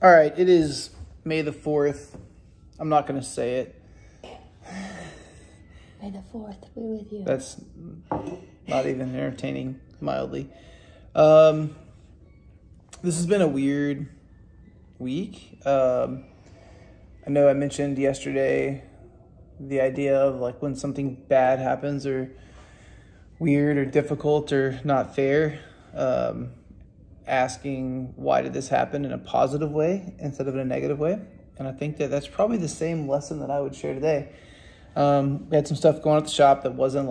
All right, it is May the 4th. I'm not going to say it. May the 4th be with you. That's not even entertaining, mildly. This has been a weird week. I know I mentioned yesterday the idea of like when something bad happens or weird or difficult or not fair, asking why did this happen in a positive way instead of in a negative way. And I think that that's probably the same lesson that I would share today. We had some stuff going on at the shop that wasn't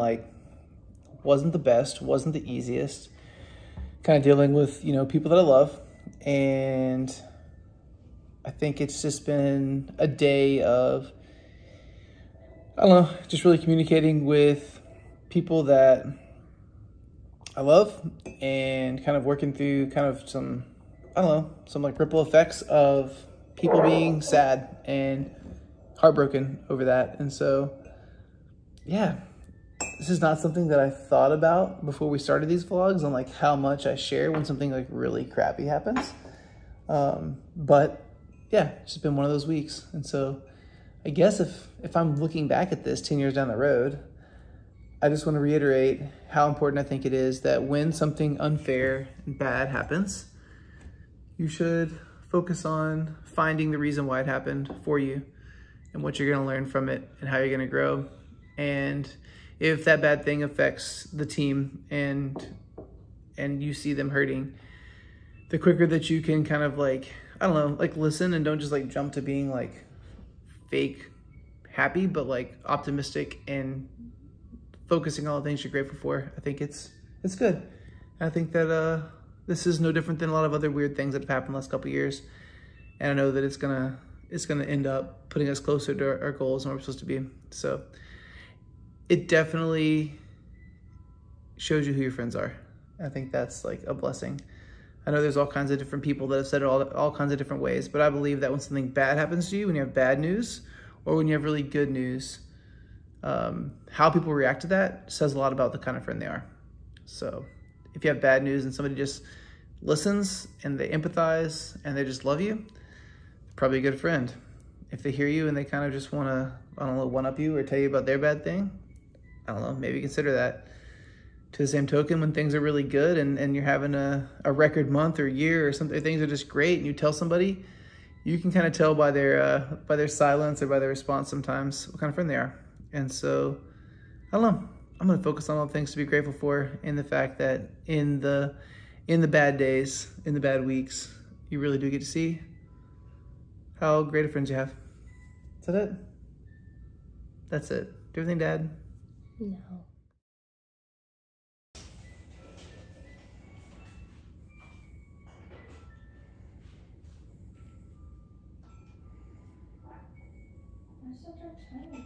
the best, wasn't the easiest, kind of dealing with, people that I love. And I think it's just been a day of, I don't know, just really communicating with people that I love and kind of working through kind of some like ripple effects of people being sad and heartbroken over that. And so, yeah, this is not something that I thought about before we started these vlogs on like how much I share when something like really crappy happens. But yeah, it's just been one of those weeks. And so I guess if I'm looking back at this 10 years down the road, I just want to reiterate how important I think it is that when something unfair and bad happens, you should focus on finding the reason why it happened for you and what you're going to learn from it and how you're going to grow. And if that bad thing affects the team and you see them hurting, the quicker that you can kind of listen and don't just like jump to being like fake happy, but like optimistic and focusing on all the things you're grateful for, I think it's good. And I think that this is no different than a lot of other weird things that have happened the last couple of years. And I know that it's gonna end up putting us closer to our goals and where we're supposed to be. So it definitely shows you who your friends are. I think that's like a blessing. I know there's all kinds of different people that have said it all kinds of different ways, but I believe that when something bad happens to you, when you have bad news or when you have really good news, how people react to that says a lot about the kind of friend they are. So if you have bad news and somebody just listens and they empathize and they just love you, probably a good friend. If they hear you and they kind of just want to, I don't know, one-up you or tell you about their bad thing, I don't know, maybe consider that. To the same token, when things are really good and you're having a record month or year or something, things are just great, and you tell somebody, you can kind of tell by their silence or by their response sometimes what kind of friend they are. And so, I don't know, I'm going to focus on all the things to be grateful for, in the fact that in the bad days, in the bad weeks, you really do get to see how great of friends you have. Is that it? That's it. Do everything, Dad? No. I'm such a tiny girl.